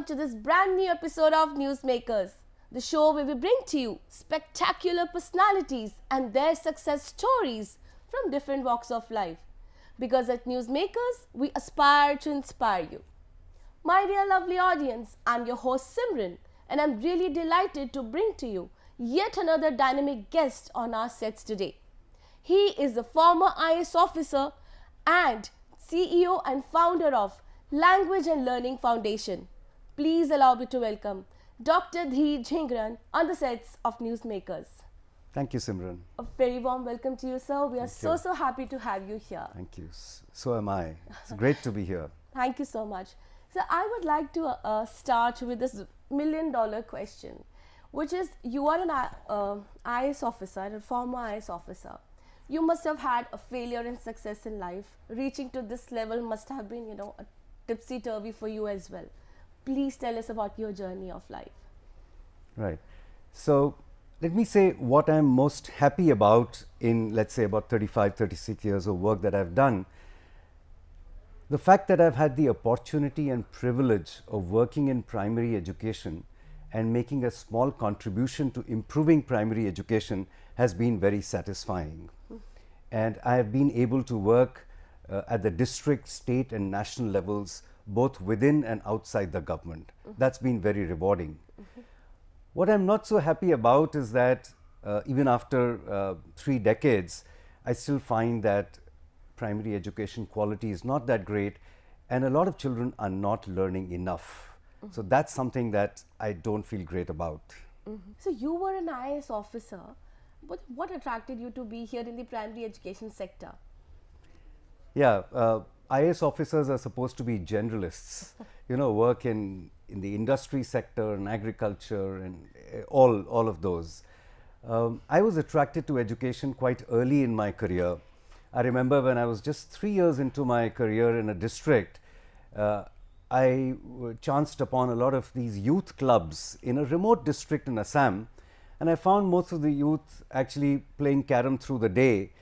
welcome to this brand new episode of Newsmakers, the show where we bring to you spectacular personalities and their success stories from different walks of life. Because at Newsmakers, we aspire to inspire you. My dear lovely audience, I'm your host Simran, and I'm really delighted to bring to you yet another dynamic guest on our sets today. He is the former IAS officer and CEO and founder of Language and Learning Foundation. Please allow me to welcome Dr. Dhir Jhingran on the sets of Newsmakers. Thank you, Simran. A very warm welcome to you, sir. We are so happy to have you here. Thank you. So am I. It's great to be here. Thank you so much. So I would like to start with this $1 million question, which is you are an IAS officer, a former IAS officer. You must have had a failure and success in life. Reaching to this level must have been, a tipsy-turvy for you as well. Please tell us about your journey of life. Right. So let me say what I'm most happy about in, let's say, about 35, 36 years of work that I've done. The fact that I've had the opportunity and privilege of working in primary education and making a small contribution to improving primary education has been very satisfying. And I have been able to work at the district, state and national levels, both within and outside the government. That's been very rewarding. What I'm not so happy about is that even after 3 decades, I still find that primary education quality is not that great and a lot of children are not learning enough. So that's something that I don't feel great about. So you were an IAS officer. What attracted you to be here in the primary education sector? Yeah, IAS officers are supposed to be generalists, work in the industry sector and agriculture and all of those. I was attracted to education quite early in my career. I remember when I was just 3 years into my career in a district, I chanced upon a lot of these youth clubs in a remote district in Assam, and I found most of the youth actually playing carom through the day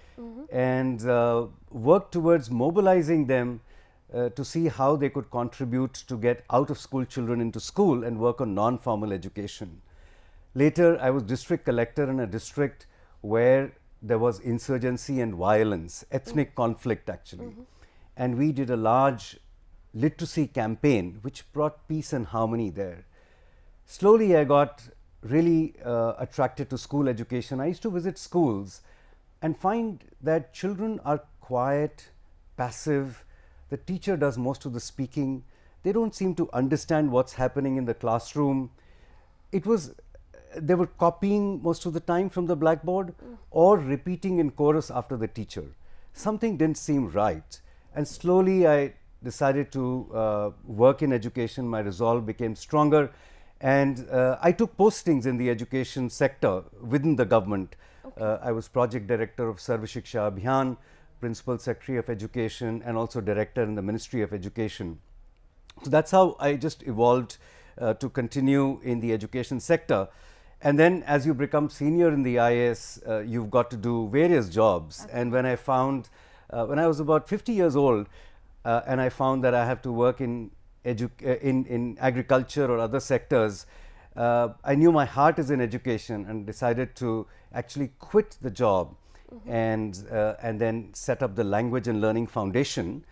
and worked towards mobilizing them to see how they could contribute to get out of school children into school and work on non-formal education. Later, I was district collector in a district where there was insurgency and violence, ethnic conflict actually. And we did a large literacy campaign which brought peace and harmony there. Slowly, I got really attracted to school education. I used to visit schools and find that children are quiet, passive. The teacher does most of the speaking. They don't seem to understand what's happening in the classroom. They were copying most of the time from the blackboard or repeating in chorus after the teacher. Something didn't seem right. And slowly I decided to work in education. My resolve became stronger. And I took postings in the education sector within the government. I was project director of Sarva Shiksha Abhiyan, principal secretary of education, and also director in the Ministry of Education. So that's how I just evolved to continue in the education sector. And then as you become senior in the IAS, you've got to do various jobs. And when I found, when I was about 50 years old, and I found that I have to work in agriculture or other sectors, I knew my heart is in education and decided to actually quit the job and then set up the Language and Learning Foundation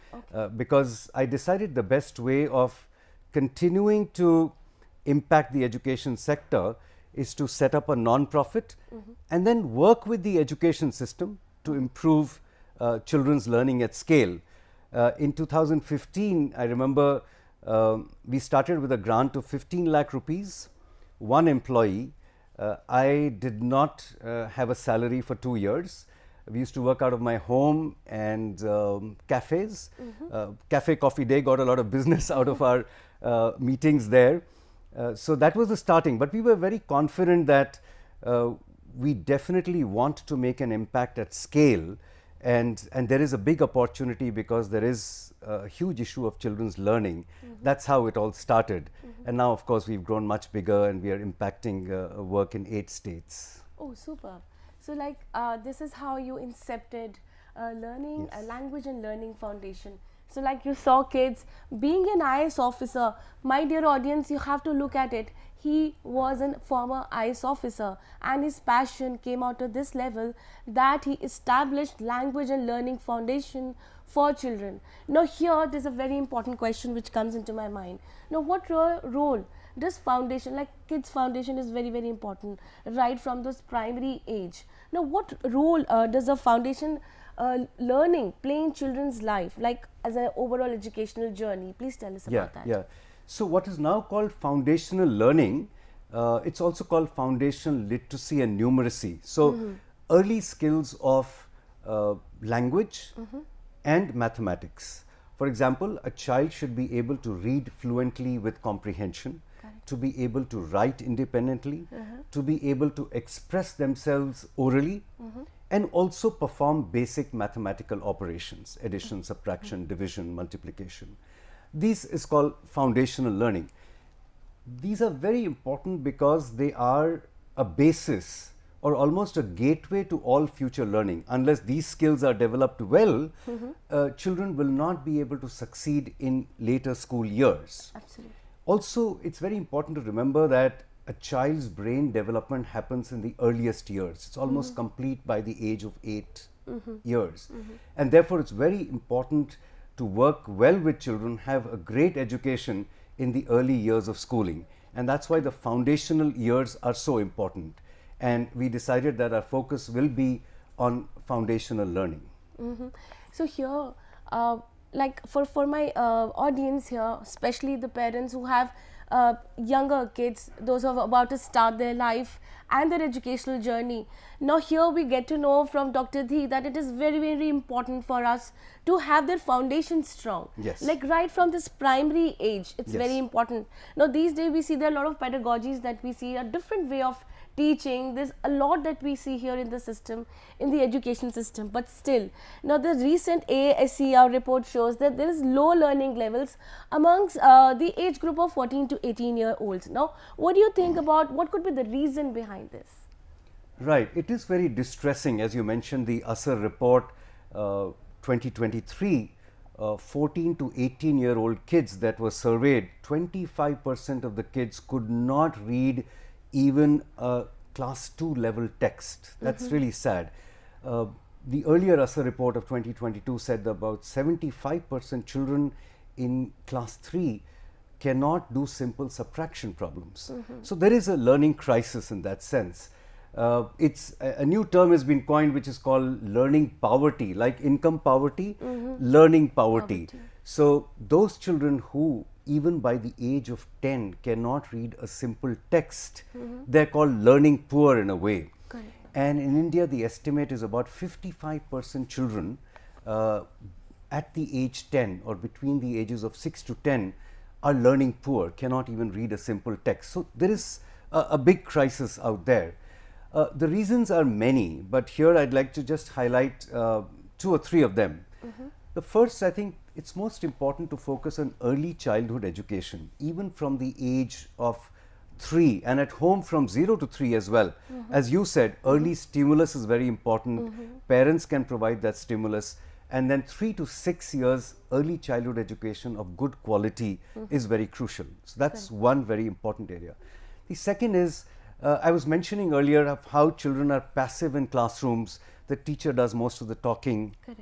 because I decided the best way of continuing to impact the education sector is to set up a non-profit and then work with the education system to improve children's learning at scale. In 2015, I remember we started with a grant of 15 lakh rupees, 1 employee. I did not have a salary for 2 years. We used to work out of my home and cafes. Cafe Coffee Day got a lot of business out of our meetings there. So that was the starting, but we were very confident that we definitely want to make an impact at scale, and there is a big opportunity because there is a huge issue of children's learning. That's how it all started. And now, of course, we've grown much bigger and we are impacting work in 8 states. Oh, super. So this is how you incepted Language and Learning Foundation. So like you saw kids being an IAS officer, my dear audience, you have to look at it. He was a former IAS officer and his passion came out to this level that he established language and learning foundation for children. Now here there's a very important question which comes into my mind. Now what role does foundation, like kids foundation is very very important right from those primary age. Now what role does a foundation learning play in children's life, like as an overall educational journey? Please tell us about that. Yeah. So what is now called foundational learning, it's also called foundational literacy and numeracy. So early skills of language and mathematics. For example, a child should be able to read fluently with comprehension, to be able to write independently, to be able to express themselves orally, and also perform basic mathematical operations, addition, subtraction, division, multiplication. This is called foundational learning. These are very important because they are a basis or almost a gateway to all future learning. Unless these skills are developed well, children will not be able to succeed in later school years. Absolutely. Also, it's very important to remember that a child's brain development happens in the earliest years. It's almost complete by the age of 8 years. And therefore, it's very important to work well with children, have a great education in the early years of schooling. And that's why the foundational years are so important. And we decided that our focus will be on foundational learning. So here, like for my audience here, especially the parents who have younger kids, those who are about to start their life and their educational journey. Now here we get to know from Dr. Dhir that it is very very important for us to have their foundation strong. Yes. Like right from this primary age, it's very important. Now these days we see there are a lot of pedagogies that we see, a different way of teaching. There's a lot that we see here in the system, in the education system, but still, now the recent AASCR report shows that there is low learning levels amongst the age group of 14 to 18-year-olds. Now, what do you think about what could be the reason behind this? Right, it is very distressing. As you mentioned, the ASR report 2023, 14 to 18-year-old kids that were surveyed, 25% of the kids could not read even a class 2 level text. That's really sad. The earlier ASR report of 2022 said that about 75% children in class 3 cannot do simple subtraction problems. So there is a learning crisis in that sense. It's a new term has been coined which is called learning poverty, like income poverty, learning poverty. So those children who even by the age of 10 cannot read a simple text, they're called learning poor in a way. Correct. And in India the estimate is about 55% children at the age 10 or between the ages of 6 to 10 are learning poor, cannot even read a simple text. So there is a big crisis out there. The reasons are many, but here I'd like to just highlight 2 or 3 of them. The first, I think it's most important to focus on early childhood education, even from the age of 3 and at home from 0 to 3 as well. As you said, early stimulus is very important. Parents can provide that stimulus. And then 3 to 6 years early childhood education of good quality is very crucial. So that's one very important area. The second is, I was mentioning earlier of how children are passive in classrooms. The teacher does most of the talking. Correct.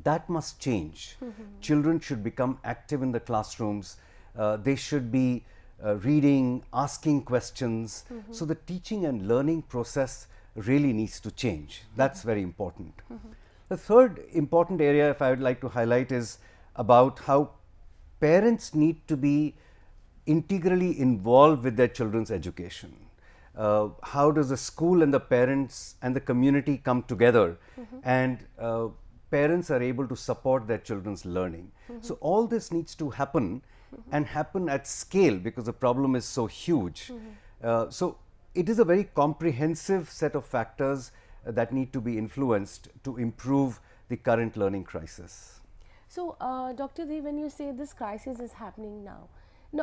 That must change. Children should become active in the classrooms. They should be reading, asking questions. So the teaching and learning process really needs to change. That's very important. The third important area, if I would like to highlight, is about how parents need to be integrally involved with their children's education. How does the school and the parents and the community come together and parents are able to support their children's learning. So all this needs to happen and happen at scale because the problem is so huge. So it is a very comprehensive set of factors that need to be influenced to improve the current learning crisis. So, Dr. Dhir, when you say this crisis is happening now,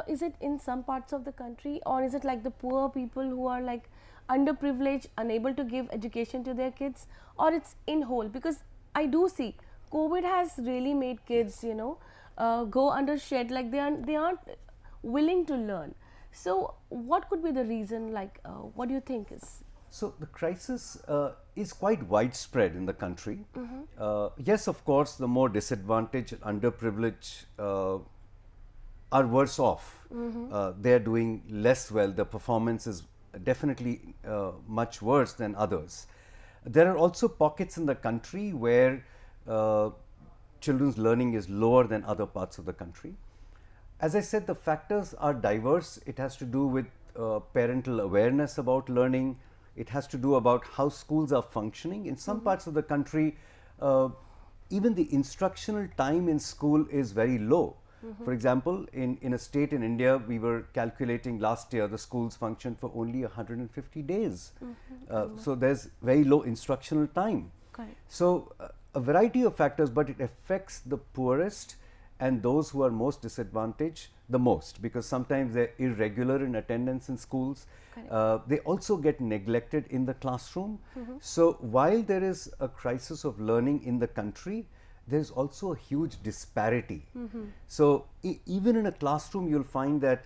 is it in some parts of the country, or is it like the poor people who are like underprivileged, unable to give education to their kids, or it's in whole? Because I do see COVID has really made kids, you know, go under shed, like they aren't willing to learn. So what could be the reason? Like, what do you think is? So the crisis is quite widespread in the country. Yes, of course, the more disadvantaged, underprivileged are worse off. They are doing less well. The performance is definitely much worse than others. There are also pockets in the country where children's learning is lower than other parts of the country. As I said, the factors are diverse. It has to do with parental awareness about learning. It has to do about how schools are functioning. In some parts of the country, even the instructional time in school is very low. For example, in a state in India, we were calculating last year the schools functioned for only 150 days. So there's very low instructional time. Correct. So a variety of factors, but it affects the poorest and those who are most disadvantaged the most, because sometimes they're irregular in attendance in schools. They also get neglected in the classroom. So while there is a crisis of learning in the country, there is also a huge disparity. So even in a classroom, you'll find that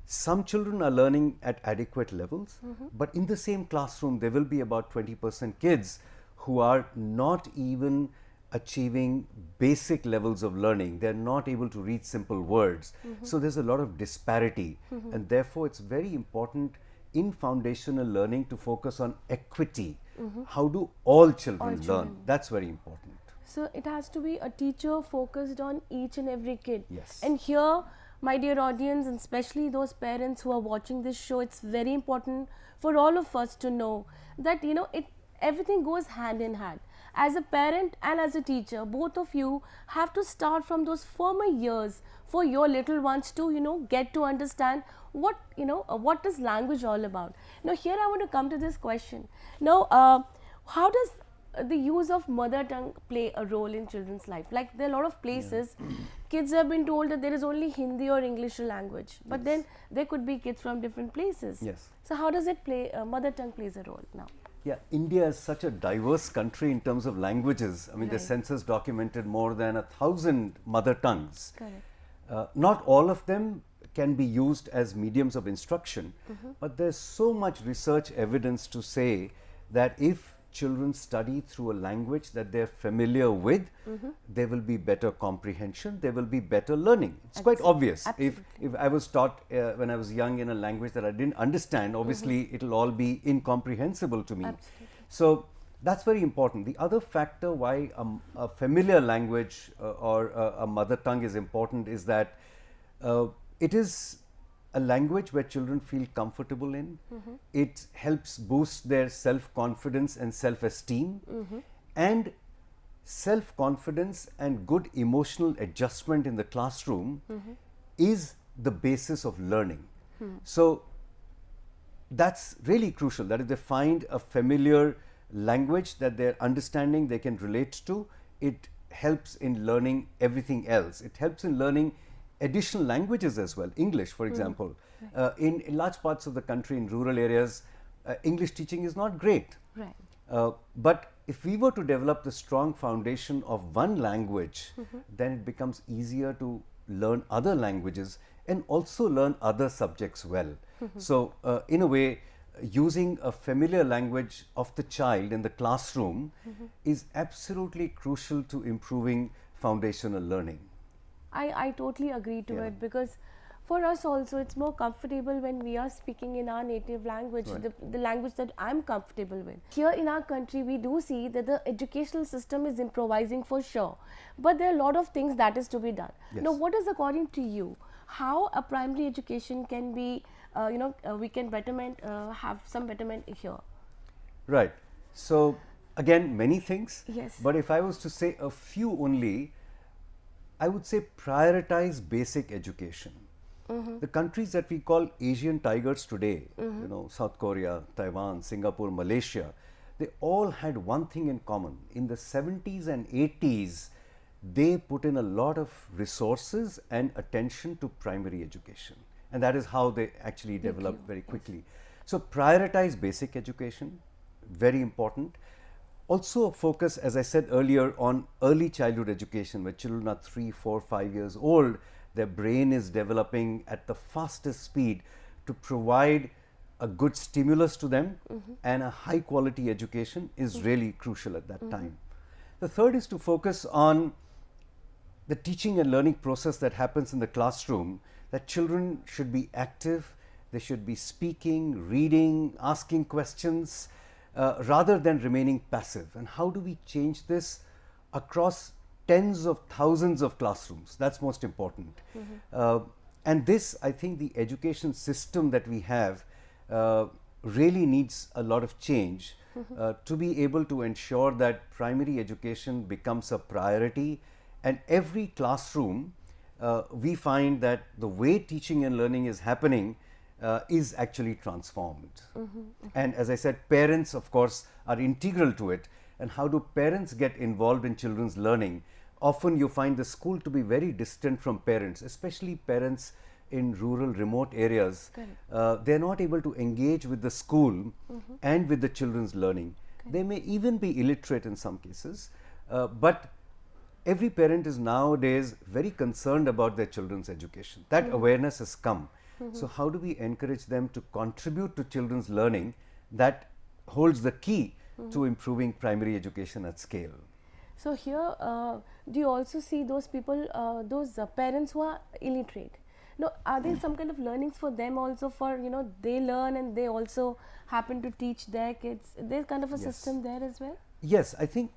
some children are learning at adequate levels, but in the same classroom, there will be about 20% kids who are not even achieving basic levels of learning. They're not able to read simple words. So there's a lot of disparity, and therefore it's very important in foundational learning to focus on equity. How do all children learn? That's very important. So it has to be a teacher focused on each and every kid. Yes. And here, my dear audience, and especially those parents who are watching this show, it's very important for all of us to know that, you know, everything goes hand in hand. As a parent and as a teacher, both of you have to start from those former years for your little ones to, you know, get to understand what, you know, what is language all about. Now, here I want to come to this question. Now, how does the use of mother tongue play a role in children's life? Like, there are a lot of places, kids have been told that there is only Hindi or English language, but then there could be kids from different places. Yes. So how does it play, mother tongue plays a role now? Yeah, India is such a diverse country in terms of languages. I mean, the census documented more than 1,000 mother tongues. Correct. Not all of them can be used as mediums of instruction, but there's so much research evidence to say that if children study through a language that they're familiar with, there will be better comprehension, there will be better learning. It's quite obvious. If I was taught when I was young in a language that I didn't understand, obviously it'll all be incomprehensible to me. So that's very important. The other factor why a familiar language or a mother tongue is important is that it is a language where children feel comfortable in. It helps boost their self-confidence and self-esteem, and self-confidence and good emotional adjustment in the classroom is the basis of learning. So that's really crucial, that if they find a familiar language that they're understanding, they can relate to, it helps in learning everything else. It helps in learning additional languages as well. English, for example. In large parts of the country, in rural areas, English teaching is not great. But if we were to develop the strong foundation of one language, then it becomes easier to learn other languages and also learn other subjects well. So in a way, using a familiar language of the child in the classroom is absolutely crucial to improving foundational learning. I totally agree to it, because for us also it's more comfortable when we are speaking in our native language, the language that I'm comfortable with. Here in our country, we do see that the educational system is improvising for sure, but there are a lot of things that is to be done. Now, what is, according to you, how a primary education can be, we can betterment, have some betterment here? Right. So again, many things. Yes. But if I was to say a few only, I would say prioritize basic education. The countries that we call Asian tigers today, you know, South Korea, Taiwan, Singapore, Malaysia, they all had one thing in common. In the 70s and 80s, they put in a lot of resources and attention to primary education. And that is how they actually developed very quickly. So prioritize basic education, very important. Also focus, as I said earlier, on early childhood education, where children are 3, 4, 5 years old. Their brain is developing at the fastest speed to provide a good stimulus to them, and a high quality education is really crucial at that time. The third is to focus on the teaching and learning process that happens in the classroom, that children should be active, they should be speaking, reading, asking questions, rather than remaining passive. And how do we change this across tens of thousands of classrooms? That's most important. And this, I think, the education system that we have really needs a lot of change to be able to ensure that primary education becomes a priority. And every classroom, we find that the way teaching and learning is happening is actually transformed. And as I said, parents, of course, are integral to it. And how do parents get involved in children's learning? Often you find the school to be very distant from parents, especially parents in rural, remote areas. They're not able to engage with the school and with the children's learning. They may even be illiterate in some cases, but every parent is nowadays very concerned about their children's education. That awareness has come. So how do we encourage them to contribute to children's learning? That holds the key to improving primary education at scale. So here, do you also see those people, those parents who are illiterate? No, are there some kind of learnings for them also, for, you know, they learn and they also happen to teach their kids? There's kind of a system there as well? Yes, I think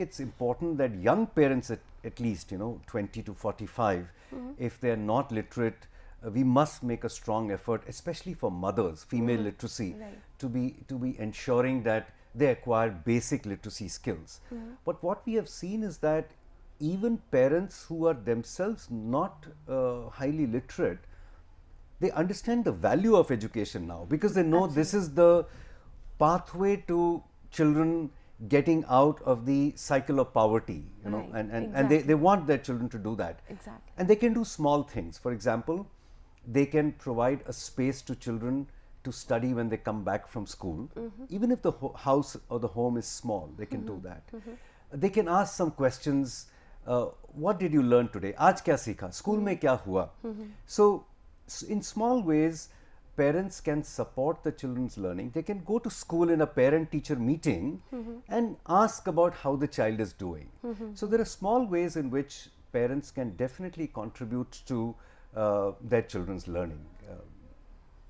it's important that young parents, at least, you know, 20 to 45, if they are not literate, we must make a strong effort, especially for mothers, female literacy, to be ensuring that they acquire basic literacy skills. But what we have seen is that even parents who are themselves not highly literate, they understand the value of education now, because they know this is the pathway to children getting out of the cycle of poverty, you know, and they want their children to do that. And they can do small things. For example, they can provide a space to children to study when they come back from school. Even if the house or the home is small, they can do that. They can ask some questions. What did you learn today? Aaj kya sikha? School mein kya hua? So in small ways, parents can support the children's learning. They can go to school in a parent-teacher meeting and ask about how the child is doing. So there are small ways in which parents can definitely contribute to their children's learning.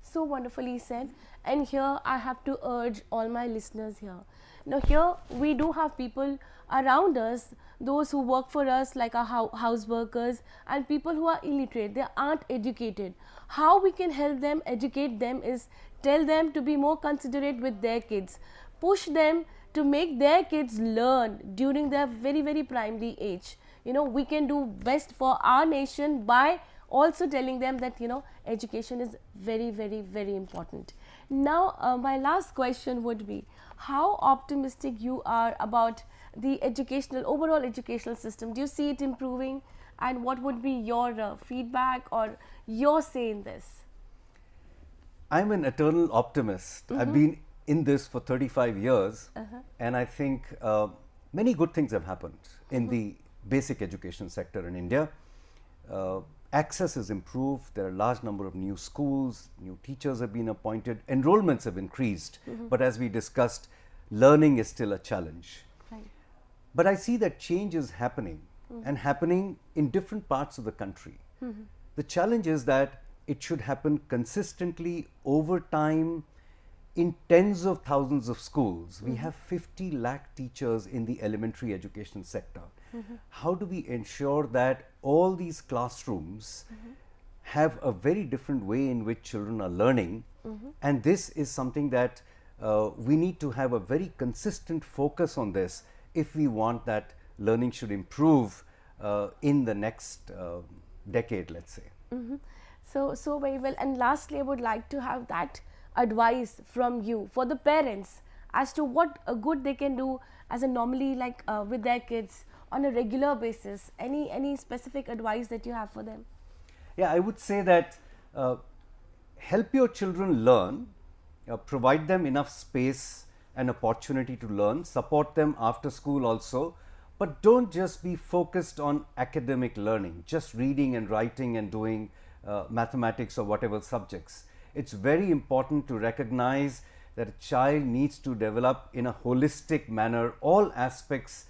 So wonderfully said. And here I have to urge all my listeners here. Now here we do have people around us, those who work for us, like our house workers, and people who are illiterate, they aren't educated. How we can help them, educate them, is tell them to be more considerate with their kids. Push them to make their kids learn during their very, very primary age. You know, we can do best for our nation by also telling them that, you know, education is very, very, very important. Now, my last question would be, how optimistic you are about the overall educational system? Do you see it improving? And what would be your feedback or your say in this? I'm an eternal optimist. I've been in this for 35 years, and I think many good things have happened in the basic education sector in India. Access is improved, there are a large number of new schools, new teachers have been appointed, enrollments have increased, but as we discussed, learning is still a challenge. But I see that change is happening, and happening in different parts of the country. The challenge is that it should happen consistently over time in tens of thousands of schools. We have 50 lakh teachers in the elementary education sector. How do we ensure that all these classrooms have a very different way in which children are learning? And this is something that we need to have a very consistent focus on this if we want that learning should improve in the next decade, let's say. So very well. And lastly, I would like to have that advice from you for the parents as to what good they can do as a normally, like with their kids on a regular basis. Any specific advice that you have for them? Yeah, I would say that help your children learn, provide them enough space an opportunity to learn, support them after school also, but don't just be focused on academic learning, just reading and writing and doing mathematics or whatever subjects. It's very important to recognize that a child needs to develop in a holistic manner all aspects,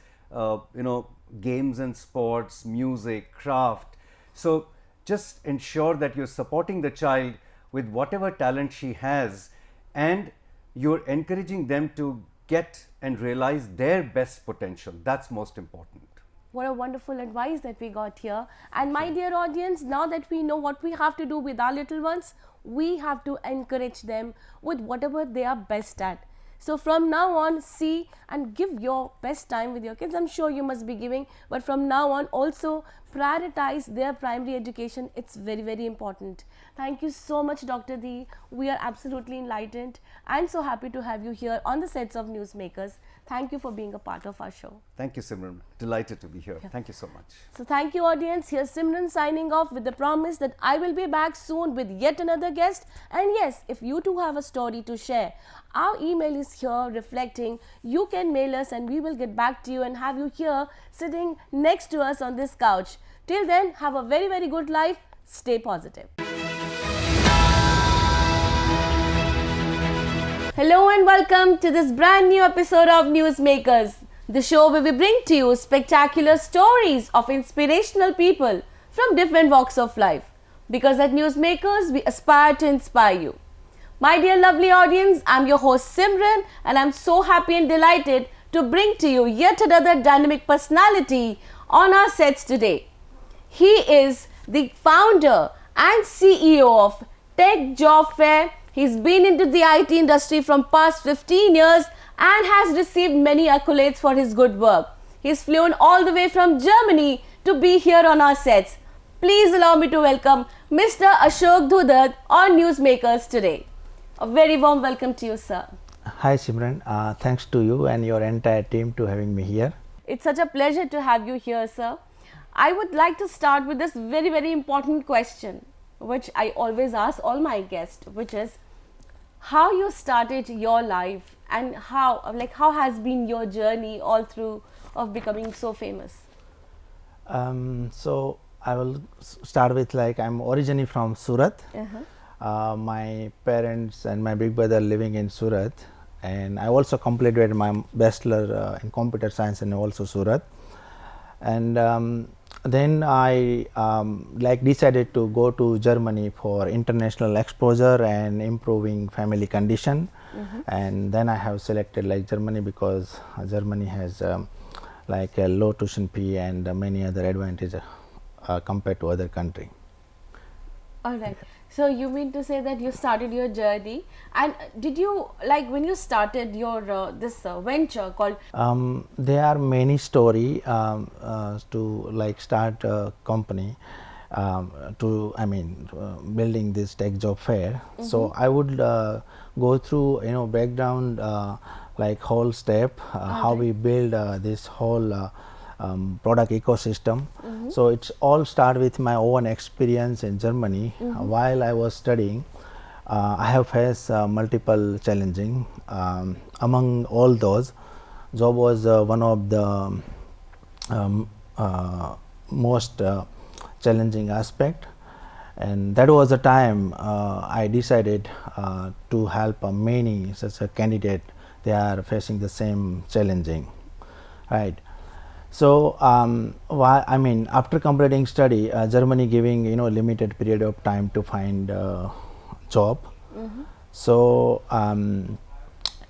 games and sports, music, craft. So just ensure that you're supporting the child with whatever talent she has, and you're encouraging them to get and realize their best potential. That's most important. What a wonderful advice that we got here. And my dear audience, now that we know what we have to do with our little ones, we have to encourage them with whatever they are best at. So from now on, see and give your best time with your kids. I'm sure you must be giving, but from now on also prioritize their primary education. It's very, very important. Thank you so much, Dr. Dhir. We are absolutely enlightened and so happy to have you here on the sets of Newsmakers. Thank you for being a part of our show. Thank you, Simran. Delighted to be here. Yeah. Thank you so much. So thank you, audience. Here's Simran signing off with the promise that I will be back soon with yet another guest. And yes, if you too have a story to share, our email is here reflecting. You can mail us and we will get back to you and have you here sitting next to us on this couch. Till then, have a very, very good life. Stay positive. Hello and welcome to this brand new episode of Newsmakers, the show where we bring to you spectacular stories of inspirational people from different walks of life. Because at Newsmakers, we aspire to inspire you. My dear lovely audience, I'm your host Simran and I'm so happy and delighted to bring to you yet another dynamic personality on our sets today. He is the founder and CEO of Tech Job Fair. He's been into the IT industry from past 15 years and has received many accolades for his good work. He's flown all the way from Germany to be here on our sets. Please allow me to welcome Mr. Ashok Dudhat on Newsmakers today. A very warm welcome to you, sir. Hi Simran, thanks to you and your entire team to having me here. It's such a pleasure to have you here, sir. I would like to start with this very, very important question, which I always ask all my guests, which is how you started your life and how has been your journey all through of becoming so famous? So I will start with I'm originally from Surat. My parents and my big brother living in Surat, and I also completed my bachelor in computer science in also Surat. And then I decided to go to Germany for international exposure and improving family condition. And then I have selected Germany because Germany has a low tuition fee and many other advantages compared to other country. All right. So you mean to say that you started your journey, and did you when you started your this venture called? There are many story to start a company building this tech job fair. So I would go through background whole step how we build this whole product ecosystem. So it's all start with my own experience in Germany. While I was studying, I have faced multiple challenging. Among all those, job was one of the most challenging aspect, and that was the time I decided to help many such a candidate. They are facing the same challenging, right? So after completing study, Germany giving limited period of time to find a job. So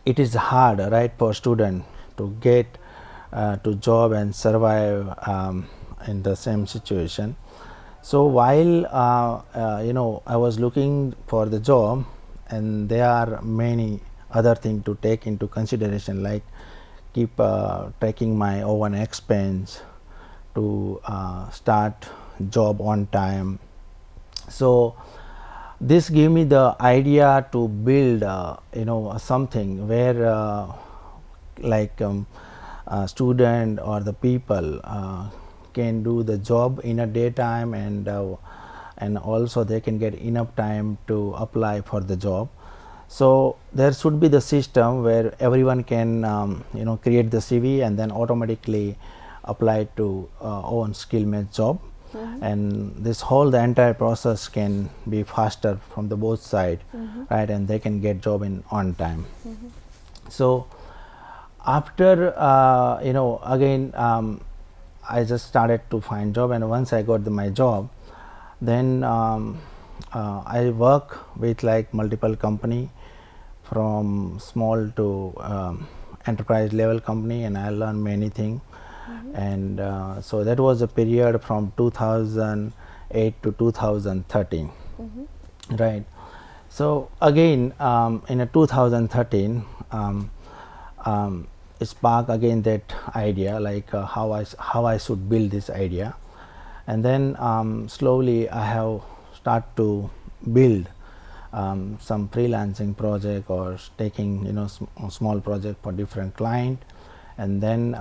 it is hard, right, for student to get to job and survive in the same situation. So while I was looking for the job, and there are many other things to take into consideration, like keep tracking my own expense to start job on time. So this gave me the idea to build something where student or the people can do the job in a daytime, and also they can get enough time to apply for the job. So there should be the system where everyone can create the CV and then automatically apply to own skill-based job. And this whole the entire process can be faster from the both side, right, and they can get job in on time. So after again I just started to find job, and once I got my job, then I work with like multiple company, from small to enterprise level company, and I learned many things. And so that was a period from 2008 to 2013, right. So again in 2013 spark again that idea, like how I should build this idea. And then slowly I have start to build some freelancing project or taking small project for different client. And then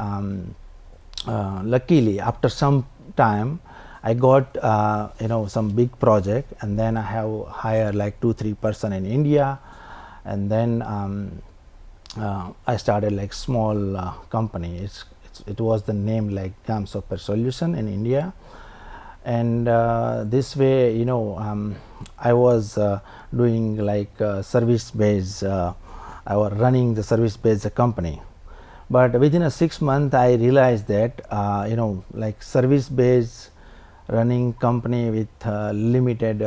luckily after some time I got some big project, and then I have hired like 2-3 person in India. And then I started like small company. It was the name like GAM Software Solution in India. And this way I was doing like service based, I was running the service based company. But within a 6 months I realized that like service based running company with limited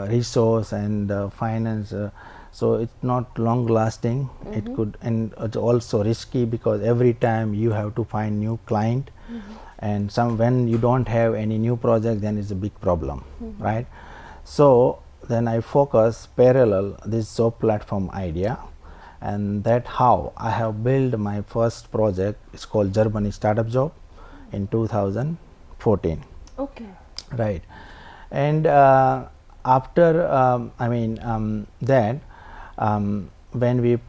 resource and finance, so it's not long lasting. It could, and it's also risky because every time you have to find new client, and when you don't have any new project, then it's a big problem, right. So then I focus parallel this job platform idea, and that how I have built my first project. It's called Germany Startup Job in 2014. Okay. Right. And after that when we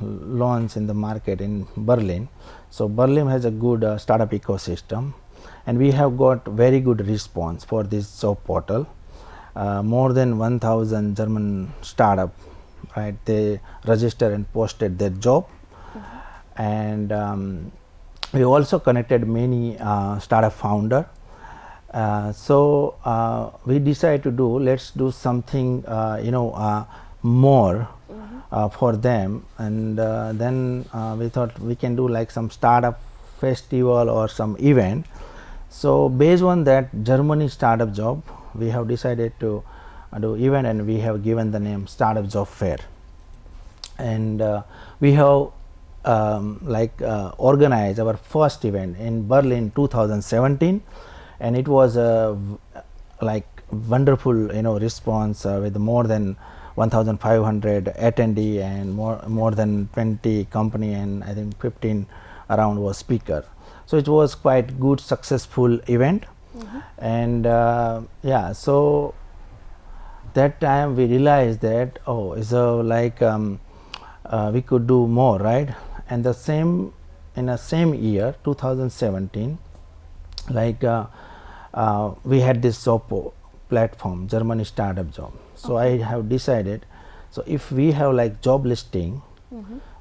launch in the market in Berlin. So Berlin has a good startup ecosystem, and we have got very good response for this job portal. More than 1,000 German startup, right, they registered and posted their job. And we also connected many startup founder. So we decided to let's do something more for them. And then we thought we can do like some startup festival or some event. So based on that Germany Startup Job, we have decided to do event, and we have given the name Startup Job Fair. And we have organized our first event in Berlin 2017, and it was a wonderful response with more than 1,500 attendee and more than 20 company, and I think 15 around was speaker. So it was quite good successful event. And yeah, so that time we realized that we could do more, right. And in the same year 2017, we had this job platform, Germany Startup Job. So I have decided, so if we have like job listing,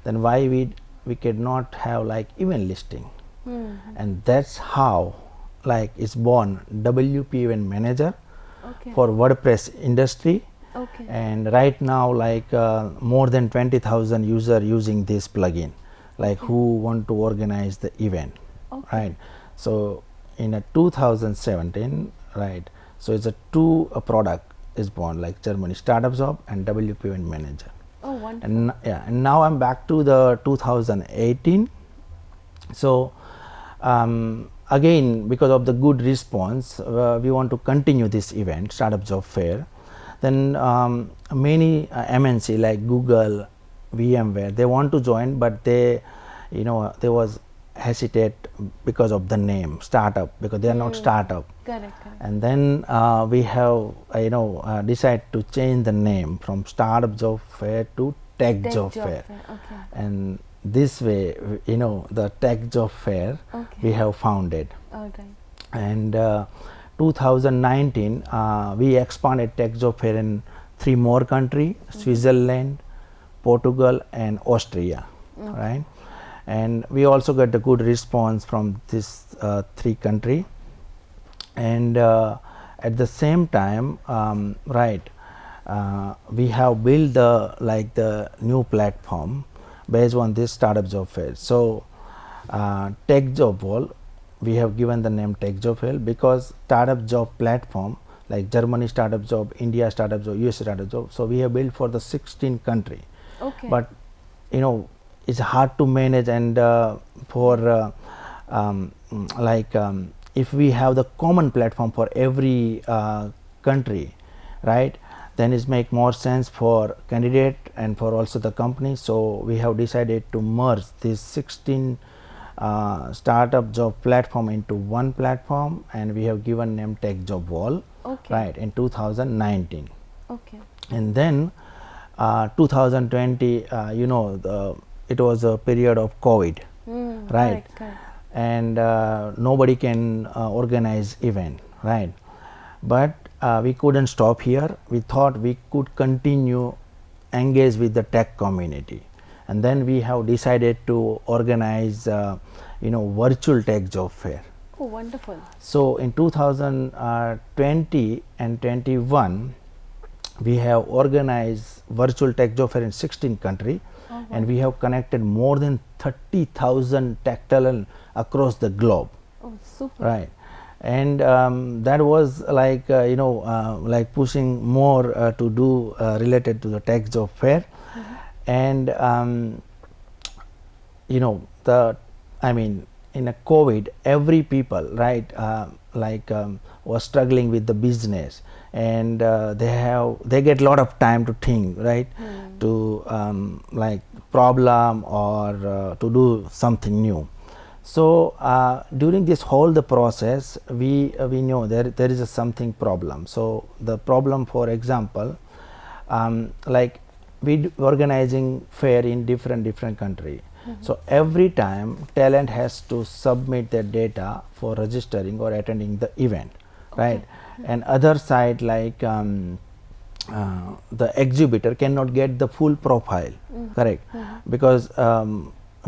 then why we cannot have like event listing. And that's how it's born WP Event Manager for WordPress industry. And right now more than 20,000 user using this plugin, who want to organize the event, right. So in 2017, right, so it's a product is born, like Germany Startup Job and WP Event Manager. Oh, wonderful. And and now I'm back to the 2018. So again, because of the good response, we want to continue this event, Startup Job Fair. Then many MNC like Google, VMware, they want to join, but they was hesitate because of the name startup, because they are not startup. Correct. And then we have decided to change the name from Startup Job Fair to Tech Job Fair. And this way the Tech Job Fair we have founded. And 2019 we expanded Tech Job Fair in 3 more countries, Switzerland, Portugal and Austria, right? And we also got a good response from this 3 country. And at the same time, we have built the new platform based on this startup job fair. So tech job wall, we have given the name tech job fair because startup job platform like Germany startup job, India startup job, US startup job. So we have built for the 16 country. Okay. But it's hard to manage, and if we have the common platform for every country, right, then it make more sense for candidate and for also the company. So we have decided to merge these 16 startup job platform into one platform, and we have given name Tech Job Wall, right, in 2019. Okay. And then 2020, it was a period of COVID, right? Correct. And nobody can organize event, right? But we couldn't stop here. We thought we could continue engage with the tech community, and then we have decided to organize virtual tech job fair. Oh, wonderful. So in 2020 and 21 we have organized virtual tech job fair in 16 country, and we have connected more than 30,000 tech talent across the globe. Oh, super. Right. And that was like pushing more to do related to the tech job fair. And in a COVID, every people, right, was struggling with the business, and they get a lot of time to think, right, to problem or to do something new. So during this whole the process, we know there is something problem. So the problem, for example, we organizing fair in different country. So every time talent has to submit their data for registering or attending the event, right? And other side, the exhibitor cannot get the full profile, correct? Because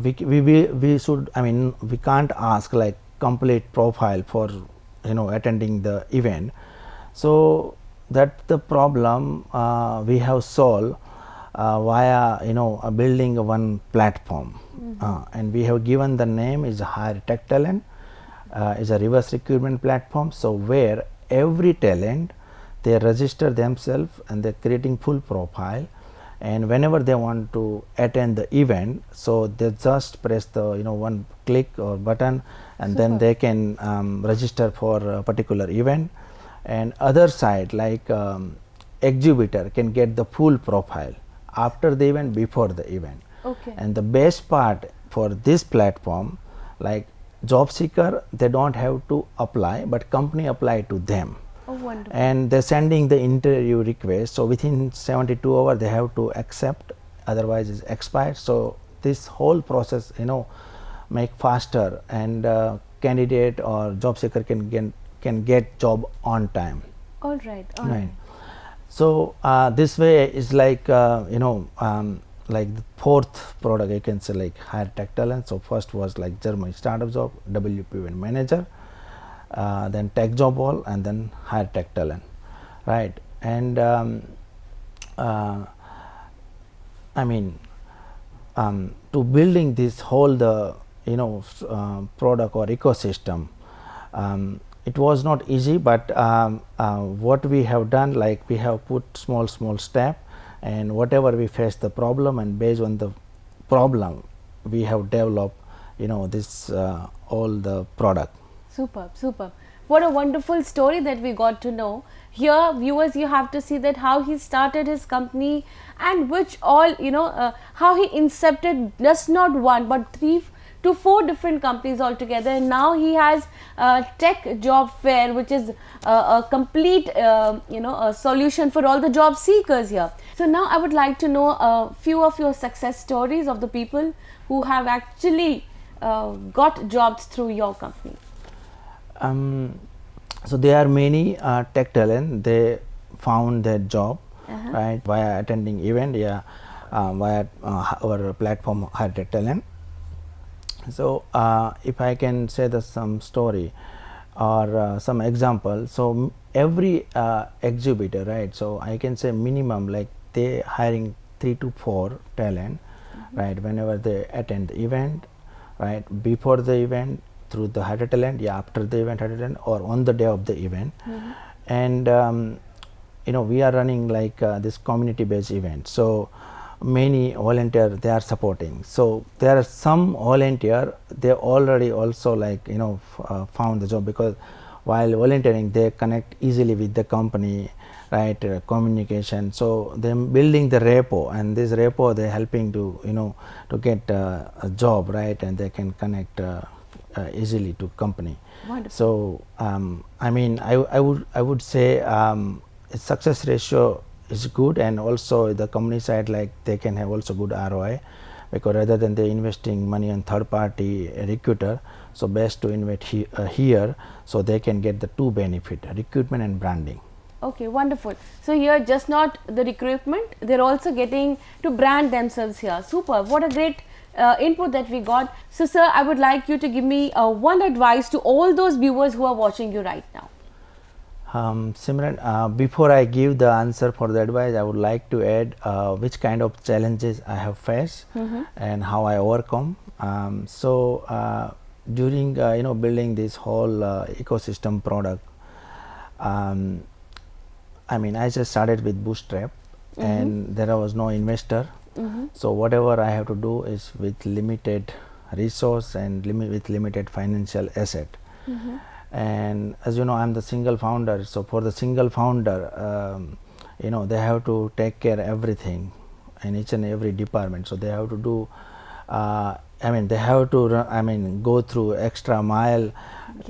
we should, we can't ask like complete profile for attending the event. So that's the problem we have solved via building one platform, and we have given the name is Hire Tech Talent, is a reverse recruitment platform. So where every talent, they register themselves and they're creating full profile, and whenever they want to attend the event, so they just press the one click or button, and then they can register for a particular event. And other side, exhibitor can get the full profile after the event, before the event. And the best part for this platform, like job seeker, they don't have to apply, but company apply to them. Oh, wonderful. And they're sending the interview request, so within 72 hours they have to accept, otherwise it's expired. So this whole process make faster, and candidate or job seeker can get job on time. All right. So this way is like the fourth product, you can say, like Hire Tech Talent. So first was like German startup job, WP manager, then Tech Job Wall, and then Hire Tech Talent, right? And to building this whole product or ecosystem, it was not easy, but what we have done, like we have put small step, and whatever we face the problem, and based on the problem we have developed this all the product. Superb. What a wonderful story that we got to know. Here, viewers, you have to see that how he started his company, and which all how he incepted just not one but 3 to 4 different companies altogether, and now he has Tech Job Fair, which is a complete a solution for all the job seekers here. So now I would like to know a few of your success stories of the people who have actually got jobs through your company. So there are many tech talent, they found their job, right, via attending event. via our platform Hire Talent. So if I can say some story or some example, so every exhibitor, right, so I can say minimum like they hiring 3 to 4 talent, right, whenever they attend the event, right, before the event through the Hire Talent, yeah, after the event Hire Talent, or on the day of the event. And you know, we are running like this community based event, so many volunteer they are supporting. So there are some volunteer they already also like, you know, found the job, because while volunteering they connect easily with the company, right, communication. So them building the repo, and this repo they helping to, you know, to get a job, right, and they can connect easily to company. Wonderful. So I mean, I would say success ratio is good, and also the company side like they can have also good ROI, because rather than they investing money on third party recruiter, so best to invest here, so they can get the two benefit, recruitment and branding. Okay, wonderful. So here just not the recruitment, they're also getting to brand themselves here. Super, what a great input that we got. So sir, I would like you to give me one advice to all those viewers who are watching you right now. Simran, before I give the answer for the advice, I would like to add which kind of challenges I have faced and how I overcome. So during you know, building this whole ecosystem product, I mean, I just started with bootstrap, and there was no investor. So whatever I have to do is with limited resource and with limited financial asset. And as you know, I'm the single founder. So for the single founder, you know, they have to take care everything in each and every department. So they have to do, I mean, they have to run, I mean, go through extra mile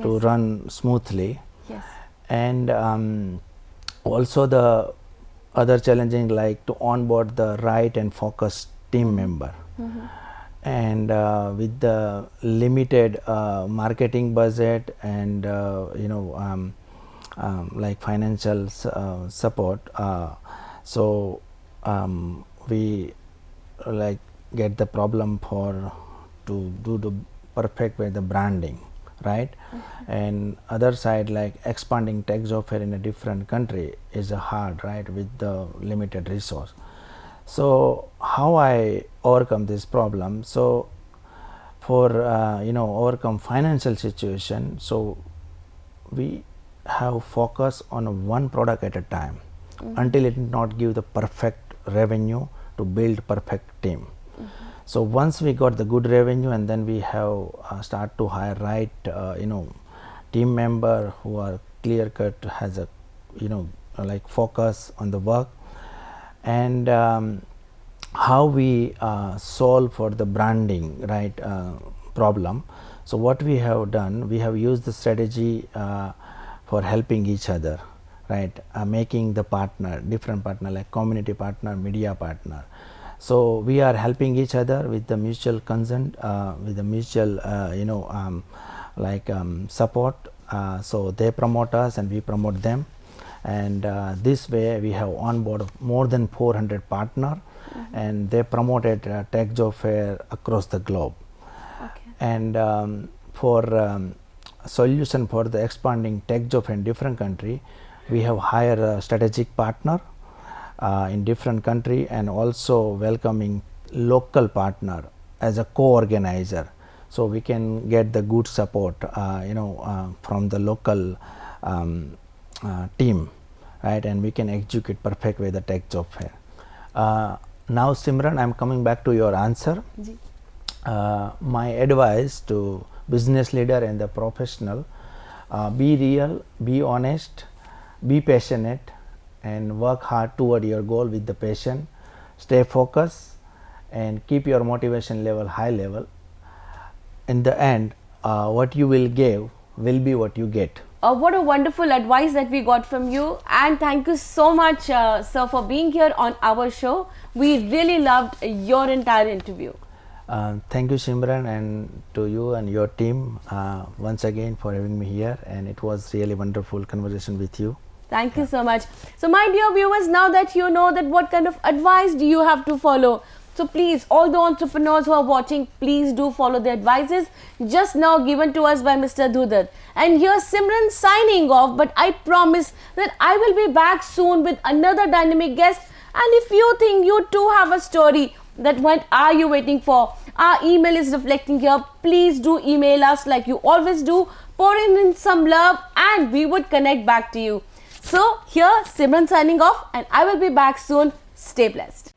to run smoothly. Yes. And also the other challenging, like to onboard the right and focused team member. And with the limited marketing budget and you know, like financial support, so we like get the problem for to do the perfect way the branding, right? And other side, like expanding tech job fair in a different country is hard, right, with the limited resource. So how I overcome this problem? So for you know, overcome financial situation, so we have focus on one product at a time until it not give the perfect revenue to build perfect team. So once we got the good revenue, and then we have start to hire right you know, team member who are clear cut, has a, you know, like focus on the work. And how we solve for the branding, right, problem. So what we have done, we have used the strategy for helping each other, right, making the partner, different partner like community partner, media partner. So we are helping each other with the mutual consent, with the mutual you know, like support. So they promote us and we promote them, and this way we have on board more than 400 partner, and they promoted tech job fair across the globe. And for solution for the expanding tech job fair in different country, we have hired a strategic partner in different country, and also welcoming local partner as a co-organizer, so we can get the good support you know, from the local team, right, and we can execute perfect way the tech job fair. Now Simran, I'm coming back to your answer. My advice to business leader and the professional, be real, be honest, be passionate, and work hard toward your goal with the passion. Stay focused and keep your motivation level high level. In the end, what you will give will be what you get. What a wonderful advice that we got from you, and thank you so much sir for being here on our show. We really loved your entire interview. Thank you Simran, and to you and your team once again for having me here, and it was really wonderful conversation with you. Thank you so much. So my dear viewers, now that you know that what kind of advice do you have to follow, so please, all the entrepreneurs who are watching, please do follow the advices just now given to us by Mr. Dudhat. And here's Simran signing off, but I promise that I will be back soon with another dynamic guest. And if you think you too have a story, that what are you waiting for? Our email is reflecting here. Please do email us like you always do. Pour in some love and we would connect back to you. So here Simran signing off, and I will be back soon. Stay blessed.